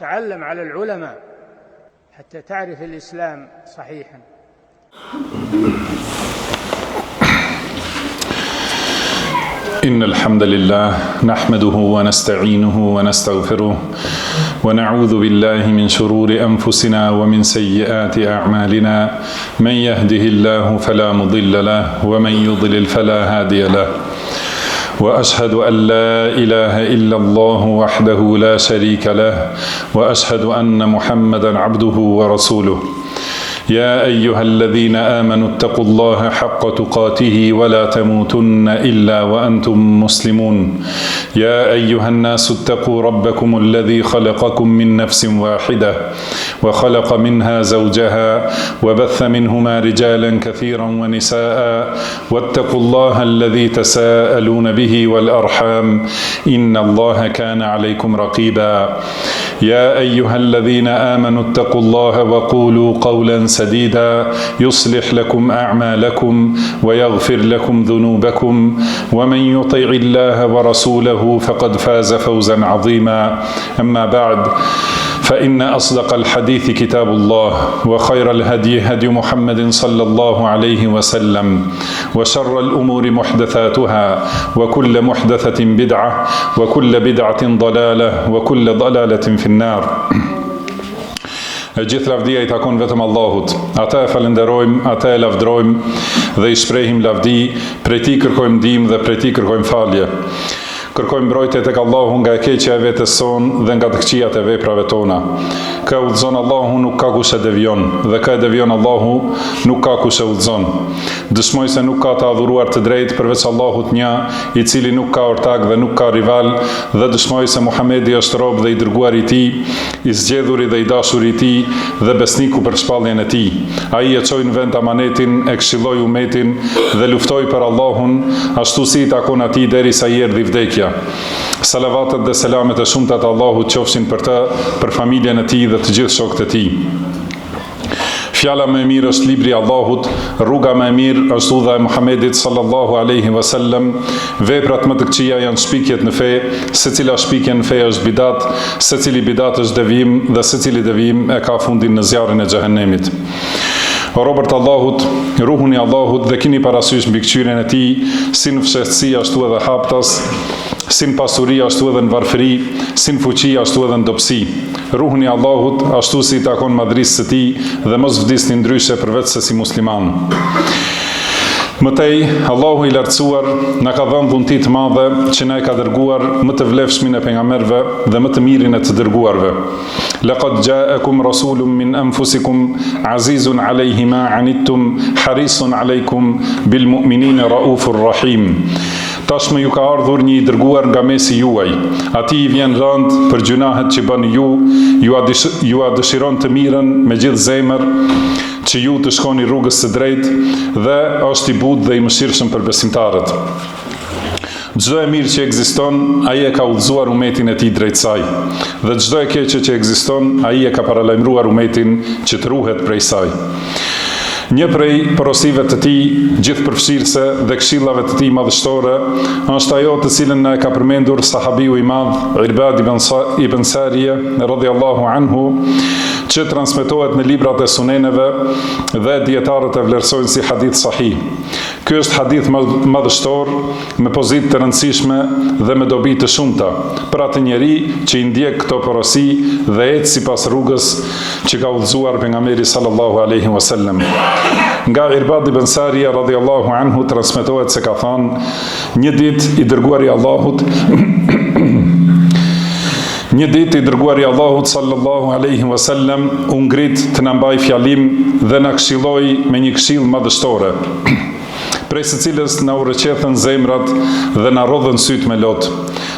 تعلم على العلماء حتى تعرف الإسلام صحيحا. إن الحمد لله نحمده ونستعينه ونستغفره ونعوذ بالله من شرور أنفسنا ومن سيئات أعمالنا من يهده الله فلا مضل له ومن يضلل فلا هادي له وأشهد أن لا إله إلا الله وحده لا شريك له وأشهد أن محمدا عبده ورسوله يا أيها الذين آمنوا اتقوا الله حق تقاته ولا تموتن إلا وأنتم مسلمون يا أيها الناس اتقوا ربكم الذي خلقكم من نفس واحدة وخلق منها زوجها وبث منهما رجالا كثيرا ونساء واتقوا الله الذي تساءلون به والأرحام إن الله كان عليكم رقيبا يا أيها الذين آمنوا اتقوا الله وقولوا قولا سديدا يصلح لكم أعمالكم ويغفر لكم ذنوبكم ومن يطع الله ورسوله فقد فاز فوزا عظيما أما بعد فإن أصدق الحديث كتاب الله وخير الهدي هدي محمد صلى الله عليه وسلم وشر الأمور محدثاتها وكل محدثة بدعة وكل بدعة ضلالة وكل ضلالة في النار. Gjithë lavdia I takon vetëm Allahut. Ata e falenderojmë, ata e lavdrojmë dhe I shprehim lavdi, prej Tij kërkojmë ndihmë dhe prej Tij kërkojmë falje. Kërkojmë mbrojtje tek Allahu nga e keqja e vetes sonë dhe nga të këqijat e veprave tona. Ka udhëzon Allahu nuk ka kush e devion dhe ka e devion Allahu nuk ka kush e udhëzon. Dëshmoj se nuk ka të adhuruar të drejtë përveç Allahut një, I cili nuk ka ortak dhe nuk ka rival, dhe dëshmoj se Muhamedi është rob dhe I dërguar I Tij, I zgjedhuri dhe I dashur I Tij dhe besniku për shpalljen e Tij. Ai e çoi në vend amanetin, e këshilloi umetin dhe luftoi për Allahun, ashtu si I takon atij derisa I erdhi vdekja. Salavatet dhe selamet e shumta të Allahut qofshin për të, për familjen e tij dhe të gjithë shokët e tij. Fjala më e mirë është libri I Allahut, rruga më e mirë është udha e Muhamedit sallallahu alaihi wasallam, veprat më të këqija janë shpikjet në fe, secila shpikje në fe është bidat, secili bidat është devijim dhe secili devijim e ka fundin në zjarrin e xhehenemit. O robërt Allahut, ruhun I Allahut dhe kini parasysh mbi këqyrjen e Tij, si në fshehtësi ashtu edhe haptas, si në pasuri ashtu edhe në varfëri, si në fuqi ashtu edhe në dobësi. Ruhun I Allahut ashtu si I takon madhrisë së Tij dhe mos vdisni ndryshe përveç se si musliman. Mëtej, Allahu I lartësuar na ka dhënë dhunti të madhe që na e ka dërguar më të vlefshmin e pejgamberëve dhe më të mirin e të dërguarve. Laqad ja'akum rasulun min anfusikum azizun alayhi ma anittum harisun alaykum bil mu'minina raufur rahim. Tashmë ju ka ardhur një I dërguar nga mesi juaj. Atij I vjen rënd për gjunahet që bën ju a dëshiron të mirën me gjithë zemër, që ju të shkoni rrugës së drejtë dhe është I butë dhe I mëshirshëm për besimtarët. Çdo e mirë që ekziston, ai e ka udhëzuar umetin e tij drejt saj, dhe çdo e keqe që ekziston, ai e ka paralajmëruar umetin që të ruhet prej saj. Një prej porosive të Tij, gjithëpërfshirëse dhe këshillave të Tij madhështore, është ajo të cilën na e ka përmendur sahabiu I madh Irbad ibn Sarije radhiyallahu anhu, që transmetohet në librat e suneneve dhe dietarët e vlerësojnë si hadith sahih. Ky është hadith madhështor me pozitë të rëndësishme dhe me dobi të shumta për atë njeri që I ndjek këto porosi dhe ecë sipas rrugës që ka udhëzuar pejgamberi sallallahu alaihi wasallam. Nga Irbad ibn Sarija radhiyallahu anhu transmetohet se ka thënë: Një ditë I dërguari I Allahut sallallahu alaihi wasallam u ngrit të na mbaj fjalim dhe na këshilloi me një këshill madhështore, prej së cilës na urrëqethen zemrat dhe na rodhën syt me lot.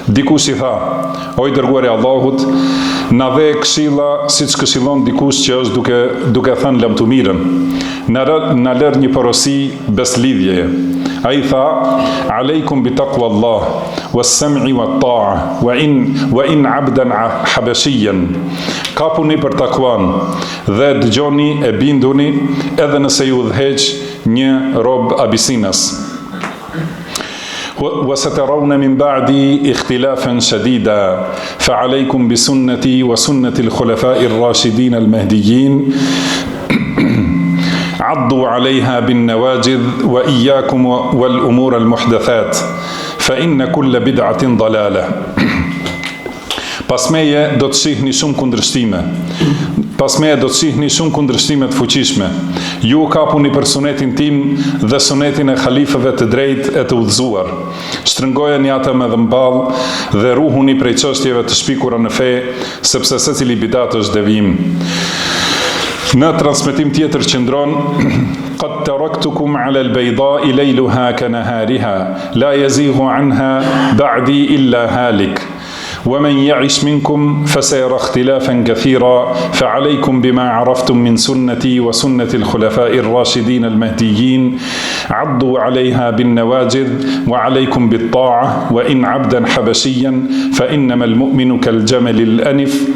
Dikush I tha: O I dërguari I Allahut, na dhe këshilla siç këshillon dikush që është duke thënë lëm të mirën. Na lër një porosi beslidhjeje. Ai tha: Aleikum bi taqwa Allah was-sam'i wat-ta'a wa in 'abdan habashiyan. Kapuni për takuan dhe dëgjoni e binduni edhe nëse ju udhëheq një rob Abisinas. وسترون من بعدي اختلافا شديدا فعليكم بسنتي وسنة الخلفاء الراشدين المهديين عضوا عليها بالنواجذ وإياكم والأمور المحدثات فإن كل بدعة ضلالة. Pasmeje do të shihni shumë kundërshtime. Pasmeje do të shihni shumë kundërshtime të fuqishme. Ju kapuni për sunetin tim dhe sunetin e khalifëve të drejtë e të udhëzuar. Shtrëngojeni atë me dhëmball dhe ruhuni prej çështjeve të shpikura në fe, sepse secili bidat është devijim. Në transmetim tjetër qëndron قد تركتكم على البيضاء ليلها كنهارها لا يزيغ عنها بعدي إلا هالك ومن يعش منكم فسيرى اختلافا كثيرا فعليكم بما عرفتم من سنتي وسنة الخلفاء الراشدين المهديين عضوا عليها بالنواجذ وعليكم بالطاعة وإن عبدا حبشيا فإنما المؤمن كالجمل الأنف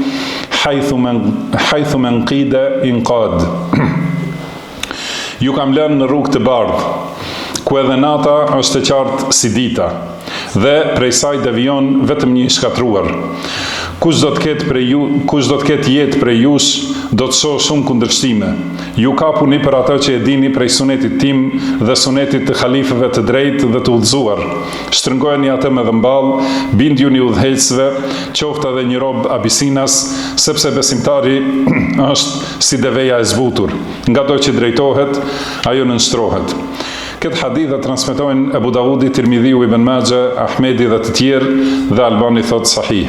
حيث من قيد انقاد. Ju kam lënë në rrugë të bardhë, ku edhe nata është e qartë si dita, dhe prej saj devijon vetëm një shkatruar. Kush do të ketë jetë prej jush, do të shohë shumë kundërshtime. Ju kapuni për atë që e dini prej sunetit tim dhe sunetit të khalifëve të drejtë dhe të udhëzuar. Shtrëngojeni atë me dhëmball, bindjuni udhëheqësve, qoftë edhe një rob Abisinas, sepse besimtari është si deveja e zbutur. Nga do që drejtohet, ajo nënshtrohet. Këtë hadith e transmetojnë Ebu Davudi, Tirmidhiu, Ibn Majah, Ahmedi dhe të tjerë, dhe Albani thot sahih.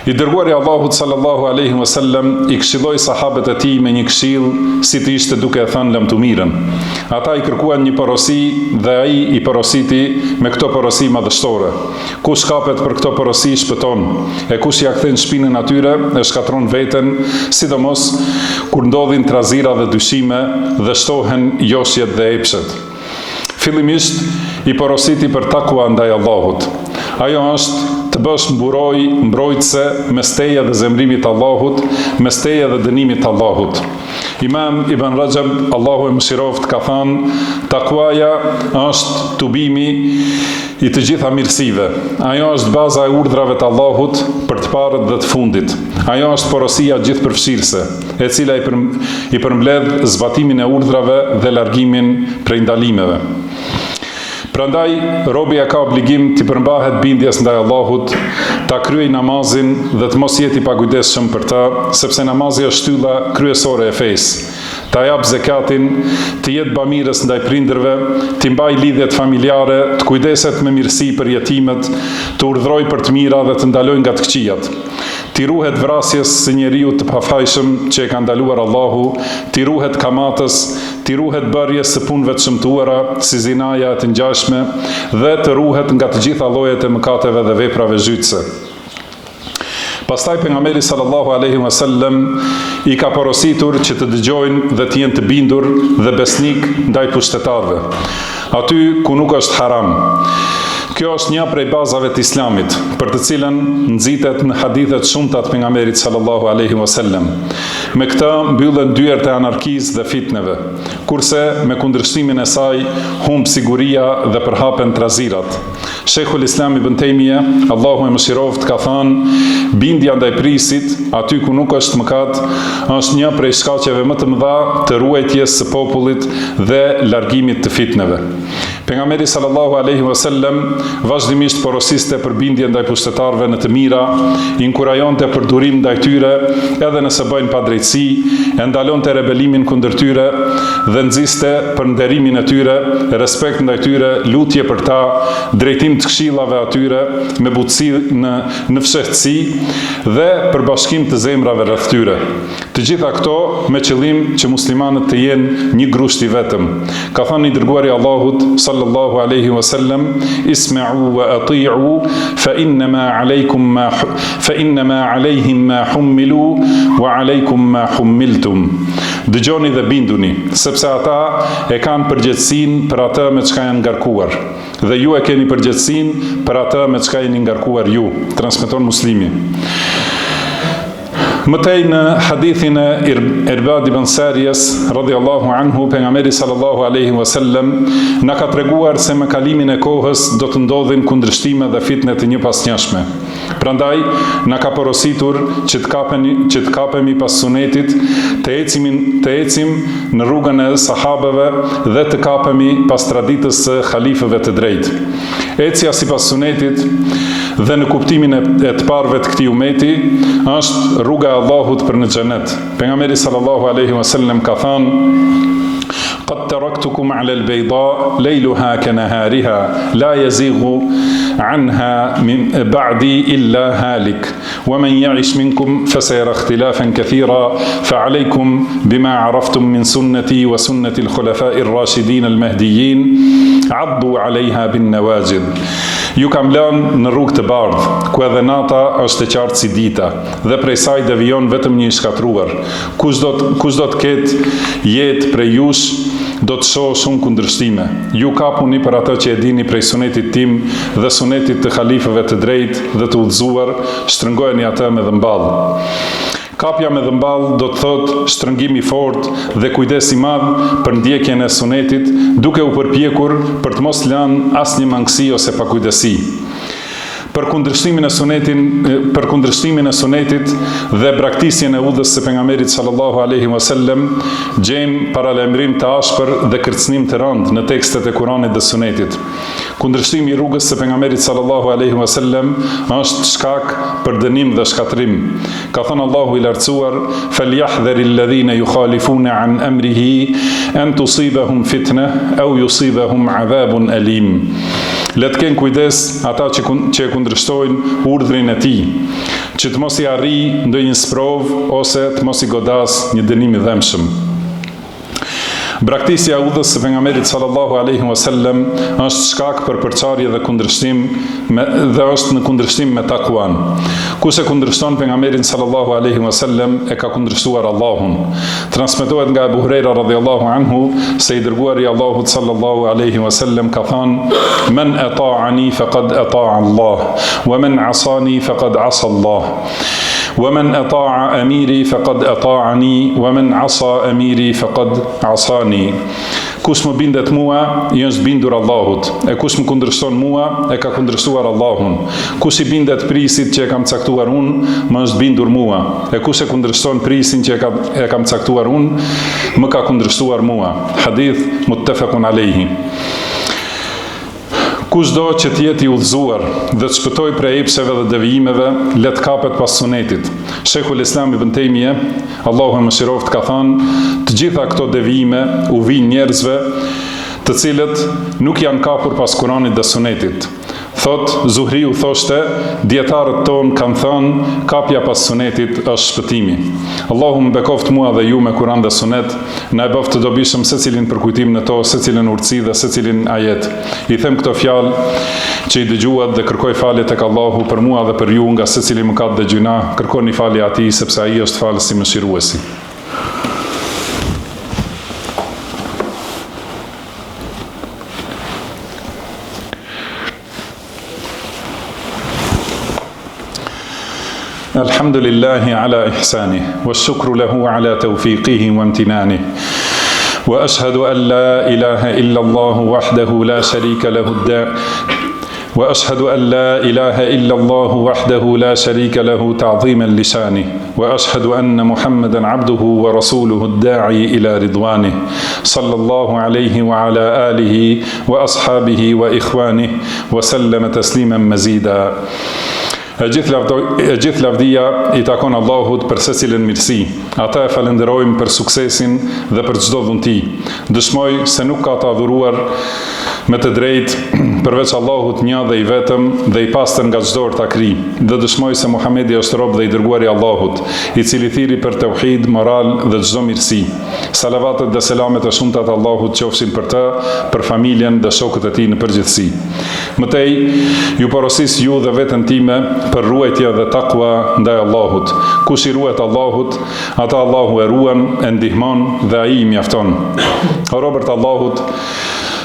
I dërguari Allahut sallallahu alaihi wasallam I këshilloi sahabët e tij me një këshill si të ishte duke e thënë lëmtumirën. Ata I kërkuan një porosi dhe ai I porositi me këto porosi madhështore. Kush kapet për këto porosi shpëton, e kush ia kthen shpinën atyre e shkatron veten, sidomos kur ndodhin trazira dhe dyshime dhe shtohen joshjet dhe epshet. Fillimisht I porositi për takua ndaj Allahut. Ajo është të bësh mbrojtëse mes teje dhe zemrimit Allahut, mes teje dhe dënimit Allahut. Imam Ibn Rajab, Allahu e mëshiroft, ka thënë, takuaja është tubimi I të gjitha mirësive. Ajo është baza e urdhrave të Allahut për të parët dhe të fundit. Ajo është porosia gjithëpërfshirëse, e cila I përmbledh zbatimin e urdhrave dhe largimin prej ndalimeve. Prandaj, robi ka obligim t'i përmbahet bindjes ndaj Allahut, ta kryej namazin dhe të mos jeti pakujdesshëm për ta, sepse namazi është shtylla kryesore e fesë. Ta jap zekatin, të jetë bamirës ndaj prindërve, t'i mbaj lidhjet familjare, të kujdeset me mirësi për jetimet, të urdhroj për të mira dhe të ndaloj nga të këqijat. T'i ruhet vrasjes së njeriu të pafajshëm që e ka ndaluar Allahu, t'i ruhet kamatës, t'i ruhet bërjes së punëve të shëmtuara, si zinaja e të ngjashme, dhe të ruhet nga të gjitha llojet e mëkateve dhe veprave zhytëse. Pastaj pejgamberi sallallahu alaihi wasallam I ka porositur që të dëgjojnë dhe të jenë të bindur dhe besnik ndaj pushtetarëve, aty ku nuk është haram. Kjo është një prej bazave të Islamit, për të cilën nxitet në hadithet shumta të pejgamberit sallallahu alaihi wasallam. Me këtë mbyllen dyert e anarkisë dhe fitneve, kurse me kundërshtimin e saj humb siguria dhe përhapen trazirat. Sheikhul Islam Ibn Taymija, Allahu e mëshiroft, ka thënë, bindja ndaj prisit, aty ku nuk është mëkat, është një prej shkaqeve më të mëdha të ruajtjes së popullit dhe largimit të fitneve. Pejgamberi sallallahu alaihi wasallam vazhdimisht porosiste për bindje ndaj pushtetarëve në të mira, inkurajonte për durim ndaj tyre, edhe nëse bëjnë padrejtësi, e ndalonte rebelimin kundër tyre dhe nxiste për nderimin e tyre, respekt ndaj tyre, lutje për ta, drejtim të këshillave atyre, me butësi në fshehtësi dhe për bashkim të zemrave rreth tyre. Të gjitha këto me qëllim që muslimanët të jenë një grusht I vetëm. Ka thënë I dërguari Allahut sallallahu alaihi wasallam, isma'u wa ati'u fa innama alayhim ma hummilu wa alaykum ma hummiltum. Dëgjoni dhe binduni, sepse ata e kanë përgjegjësinë për atë me çka janë ngarkuar, dhe ju e keni përgjegjësinë për atë me çka jeni ngarkuar ju. Transmeton Muslimi. Mëtej në hadithin e Irbad ibn Sariyes radhiyallahu anhu, pejgamberi sallallahu alaihi wasallam na ka treguar se me kalimin e kohës do të ndodhin kundërshtime dhe fitne të njëpasnjëshme. Prandaj na ka porositur që të kapemi pas sunetit, të ecim në rrugën e sahabeve dhe të kapemi pas traditës së halifëve të drejtë. Ecja sipas sunetit dhe në kuptimin e të parëve të këtij umeti është rruga e Allahut për në xhenet. Pejgamberi sallallahu alaihi wasallam ka thënë: قد تركتكم على البيضاء ليلها كنهارها لا يزيغ عنها من بعدي إلا هالك ومن يعش منكم فسيرى اختلافا كثيرا فعليكم بما عرفتم من سنتي وسنة الخلفاء الراشدين المهديين عضوا عليها بالنواجذ. Ju kam lënë në rrugë të bardhë, ku edhe nata është e qartë si dita, dhe prej saj devijon vetëm një i shkatruar. Kush do të ketë jetë prej jush, do të shohë shumë kundërshtime. Ju kapuni për atë që e dini prej sunetit tim dhe sunetit të halifëve të drejtë dhe të udhëzuar, shtrëngojeni atë me dhëmballë. Kapja me dhëmballë do të thotë shtrëngimi fort dhe kujdes i madh për ndjekjen e sunetit, duke u përpjekur për të mos lënë asnjë mangësi ose pakujdesi. Për kundërshtimin e sunetit dhe braktisjen e udhës së pejgamberit sallallahu alaihi wasallam, gjejmë paralajmërim të ashpër dhe kërcënim të rëndë në tekstet e Kuranit dhe sunetit. Kundërshtimi i rrugës së pejgamberit sallallahu alaihi wasallam është shkak për dënim dhe shkatrim. Ka thënë Allahu i lartësuar: "Falyahdharil ladhina yukhalifuna an amrihi an tusibahum fitna aw yusibahum adhabun alim." Le të kenë kujdes ata që e kundërshtojnë urdhrin e tij, që të mos i arrijë ndonjë sprov ose të mos i godas një dënim i dhëmshëm. Braktisja e udhës së pejgamberit sallallahu alaihi wasallam është shkak për përçarje dhe kundërshtim dhe është në kundërshtim me takuan. Kush e kundërshton pejgamberin sallallahu alaihi wasallam e ka kundërshtuar Allahun. Transmetohet nga Abu Huraira radhiyallahu anhu se i dërguari i Allahut sallallahu alaihi wasallam ka thënë: "Men ata'ani faqad ata'a Allah, wa man 'asani faqad 'asa Allah." ومن أطاع أميري فقد أطاعني ومن عصى أميري فقد عصاني. Kush më bindet mua, i është bindur Allahut, e kush më kundërshton mua, e ka kundërshtuar Allahun. Kush i bindet prisit që e kam caktuar unë, më është bindur mua, e kush e kundërshton prisin që e kam caktuar unë, më ka kundërshtuar mua. Hadith muttafaqun alayhi. Kushdo që të jetë i udhëzuar dhe të shpëtoj prej epsheve dhe devijimeve, le të kapet pas sunetit. Sheikhul Islam Ibn Taymiyah, Allahu e mëshiroft, ka thënë: të gjitha këto devijime u vijnë njerëzve të cilët nuk janë kapur pas Kuranit dhe sunetit. Thot Zuhriu thoshte, dietarët tonë kanë thënë, kapja pas sunetit është shpëtimi. Allahu më bekoft mua dhe ju me Kuran dhe sunet, na e bëft të dobishëm secilin për kujtimin e to, secilin urtësi dhe secilin ajet. I them këto fjalë që i dëgjuat dhe kërkoj falje tek Allahu për mua dhe për ju nga secili mëkat dhe gjuna. Kërkoni falje atij sepse ai është falësi mëshiruesi. الحمد لله على إحسانه والشكر له على توفيقه وامتنانه وأشهد أن لا إله إلا الله وحده لا شريك له وأشهد أن لا إله إلا الله وحده لا شريك له تعظيما لشانه وأشهد أن محمدا عبده ورسوله الداعي إلى رضوانه صلى الله عليه وعلى آله وأصحابه وإخوانه وسلم تسليما مزيدا. E gjithë lavdia i takon Allahut për secilën mirësi. Ata e falenderojmë për suksesin dhe për çdo dhunti. Dëshmoj se nuk ka të adhuruar me të drejtë përveç Allahut një dhe i vetëm dhe i pastër nga çdo ortakri. Dhe dëshmoj se Muhamedi është rob dhe i dërguari i Allahut, i cili thiri për tauhid, moral dhe çdo mirësi. Salavatet dhe selamet e shumta të Allahut qofshin për të, për familjen dhe shokët e tij në përgjithësi. Mëtej, ju porosis ju dhe veten time për ruajtje dhe takwa ndaj Allahut. Kush i ruhet Allahut, ata Allahu e ruan, e ndihmon dhe ai i mjafton. O robërt Allahut,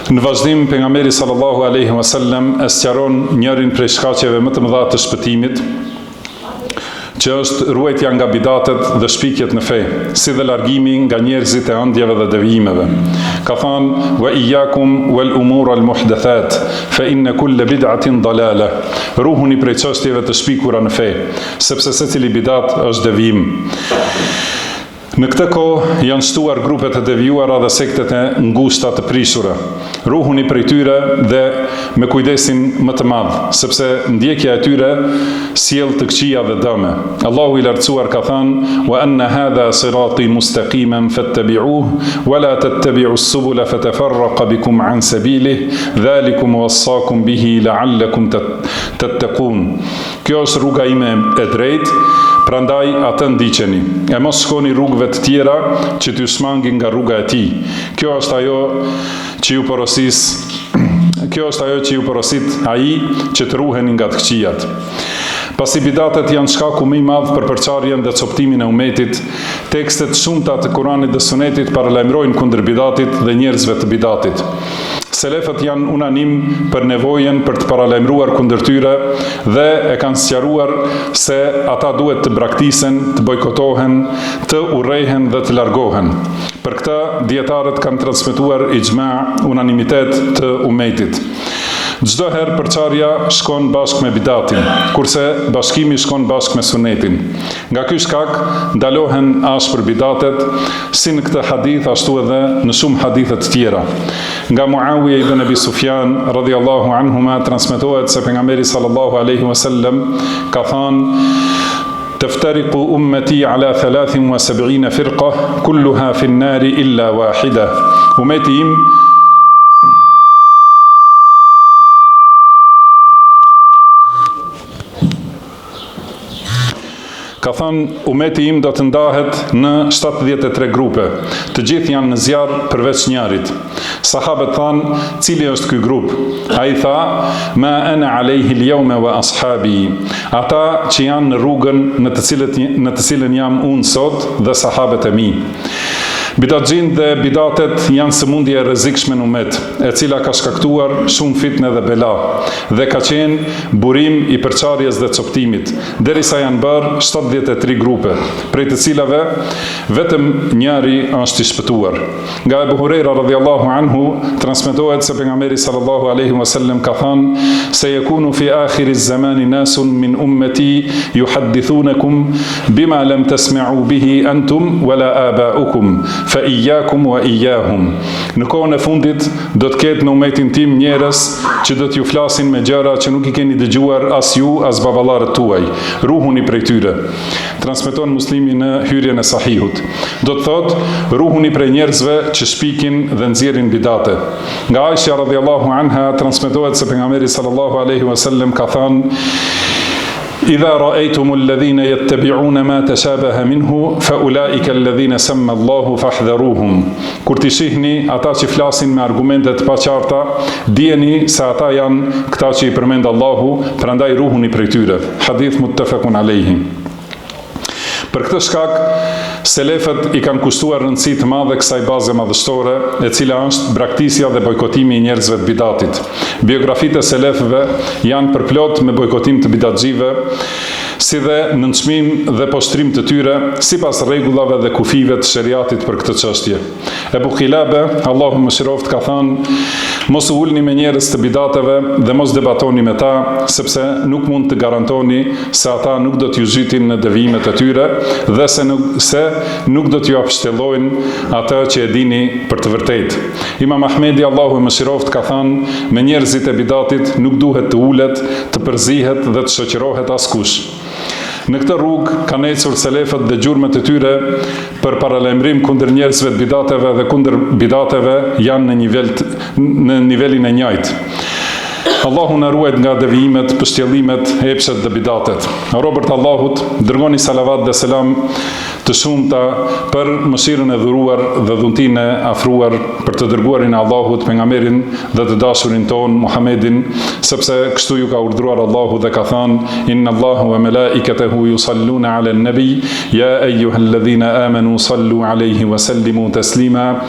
në vazhdim pejgamberi sallallahu alaihi wasallam e sqaron njërin prej shkaqeve më të mëdha të shpëtimit. që është ruajtja nga bidatet dhe shpikjet në fe, si dhe largimi nga njerëzit e ëndjeve dhe devijimeve. Ka thënë: "Wa iyyakum wal umur al muhdathat, fa inna kull bid'atin dalala." Ruhuni prej çështjeve të shpikura në fe, sepse secili bidat është devijim. Në këtë kohë janë shtuar grupet e devijuara dhe sektet e ngushta të prishura. Ruhuni prej tyre dhe me kujdesin më të madh, sepse ndjekja e tyre sjell të këqija dhe dëme. Allahu i lartësuar ka thënë: "Wa anna hadha sirati mustaqiman fattabi'uhu wa la tattabi'u as-subula fatafarraqa bikum an sabilihi dhalikum wassakum bihi la'allakum tattaqun." Kjo është rruga ime e drejtë, prandaj atë ndiqeni. E mos shkoni rrugëve të tjera që t'ju shmangin nga rruga e tij. Kjo është ajo që ju porosit ai që të ruheni nga të këqijat. Pasi bidatet janë shkaku më i madh për përçarjen dhe coptimin e umetit, tekstet shumëta të Kuranit dhe Sunetit paralajmërojnë kundër bidatit dhe njerëzve të bidatit. Selefët janë unanim për nevojën për të paralajmëruar kundër tyre dhe e kanë sqaruar se ata duhet të braktisen, të bojkotohen, të urrejhen dhe të largohen. Për këtë, dietarët kanë transmetuar ixhma, unanimitet të umetit. Çdo herë përçarja shkon bashkë me bidatin, kurse bashkimi shkon bashkë me sunetin. Nga ky shkak ndalohen ashpër bidatet, si në këtë hadith ashtu edhe në shumë hadithe të tjera. Nga Muawiya ibn Abi Sufjan radhiyallahu anhuma transmetohet se pejgamberi sallallahu alaihi wasallam ka thënë: "Taftariqu ummati ala 73 firqa, kulluha fi an-nar illa wahida." Umeti im ka thënë: "Umeti im do të ndahet në 73 grupe. Të gjithë janë në zjarr përveç njërit." Sahabët thanë: "Cili është ky grup?" Ai tha: "Ma ana alayhi al-yawma wa ashabi." Ata që janë në rrugën në të cilën jam unë sot dhe sahabët e mi. Bidatxhin dhe bidatet janë sëmundje e rrezikshme në umet, e cila ka shkaktuar shumë fitne dhe bela, dhe ka qenë burim i përçarjes dhe coptimit, derisa janë bërë 73 grupe, prej të cilave vetëm njëri është i shpëtuar. Nga Ebu Hurajra radhiyallahu anhu transmetohet se pejgamberi sallallahu alaihi wasallam ka thënë: "Se yakunu fi akhir az-zamani nasun min ummati yuhaddithunakum bima lam tasma'u bihi antum wala aba'ukum. Fa iyyakum wa iyyahum." Në kohën e fundit do të ketë në umetin tim njerëz që do t'ju flasin me gjëra që nuk i keni dëgjuar as ju as baballarët tuaj. Ruhuni prej tyre. Transmeton Muslimi në hyrjen e Sahihut. Do të thotë, ruhuni prej njerëzve që shpikin dhe nxjerrin bidate. Nga Aisha radhiyallahu anha transmetohet se pejgamberi sallallahu alaihi wasallam ka thënë: "Idha ra'aytumul ladhina yattabi'una ma tashabaha minhu fa ulaika alladhina samma Allahu fahdharuhum." Kur ti shihni ata që flasin me argumente të paqarta, dijeni se ata janë këta që i përmend Allahu, prandaj ruhuni prej tyre. Hadith muttafaqun alayhi. Për këtë shkak, selefët i kanë kushtuar rëndësi të madhe kësaj baze madhështore, e cila është braktisja dhe bojkotimi i njerëzve të bidatit. Biografitë e selefëve janë përplot me bojkotim të bidatxhive, si dhe nënçmim dhe poshtrim të tyre sipas rregullave dhe kufive të shariatit për këtë çështje. Ebu Qilabe, Allahu mëshiroft, ka thënë: "Mos u ulni me njerëz të bidateve dhe mos debatoni me ta, sepse nuk mund të garantoni se ata nuk do t'ju zhytin në devijimet e tyre dhe se nuk do t'ju apshtellojnë atë që e dini për të vërtetë." Imam Ahmedi, Allahu mëshiroft, ka thënë: "Me njerëzit e bidatit nuk duhet të ulet, të përzihet dhe të shoqërohet askush." Në këtë rrugë kanë ecur selefët dhe gjurmët e tyre për paralajmërim kundër njerëzve të bidateve dhe kundër bidateve janë në nivelin e njëjtë. Allahu na ruajt nga devijimet, pështjellimet, epshet dhe bidatet. Robert Allahut, dërgoni salavat dhe selam të shumta për mëshirën e dhuruar dhe dhuntinë e afruar për të dërguarin e Allahut, pejgamberin dhe të dashurin ton Muhammedin, sepse kështu ju ka urdhëruar Allahu dhe ka thënë: "Inna Allahu wa malaikatahu yusalluna 'alan nabi, ya ayyuhalladhina amanu sallu 'alayhi wa sallimu taslima."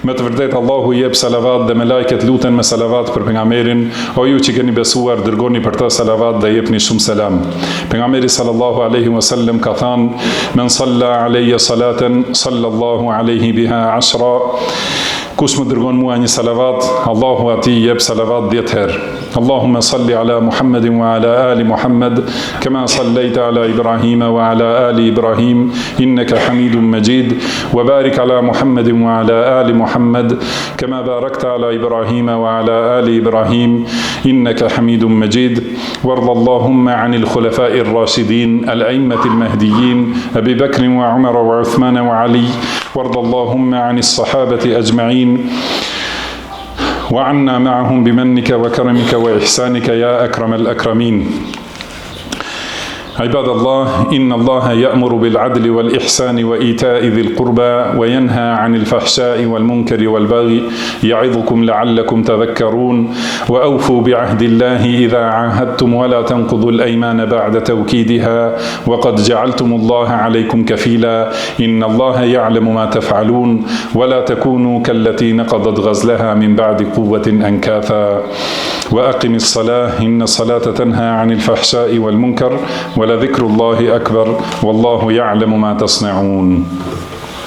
Me të vërtet Allahu jep salavat dhe me lajket luten me salavat për pejgamberin. O ju që keni besuar, dërgoni për ta salavat dhe jepni shumë selam. Pejgamberi sallallahu alaihi wasallam ka thënë: "Men salla alayya salatan sallallahu alaihi biha 10." Kush më dërgon mua një salavat, Allahu atij jep salavat 10 herë. Allahumma salli ala Muhammedin wa ala ali Muhammed, kama sallaita ala Ibrahima wa ala ali Ibrahim, innaka Hamidun Majid, wa barik ala Muhammedin wa ala ali Muhammed, kama barakta ala Ibrahima wa ala ali Ibrahim, innaka Hamidun Majid. Warda Allahumma anil khulafai ar-rashidin, al-a'immati al-mahdiyyin, Abi Bakr wa Umar wa Uthman wa Ali. وارض اللهم عن الصحابة أجمعين وعنا معهم بمنك وكرمك وإحسانك يا أكرم الأكرمين. عباد الله، إن الله يأمر بالعدل والإحسان وإيتاء ذي القربى وينهى عن الفحشاء والمنكر والبغي يعظكم لعلكم تذكرون. وأوفوا بعهد الله إذا عاهدتم ولا تنقضوا الأيمان بعد توكيدها وقد جعلتم الله عليكم كفيلا إن الله يعلم ما تفعلون ولا تكونوا كالتي نقضت غزلها من بعد قوة أنكاثا. وأقم الصلاة إن الصلاة تنهى عن الفحشاء والمنكر ولذكر الله أكبر والله يعلم ما تصنعون.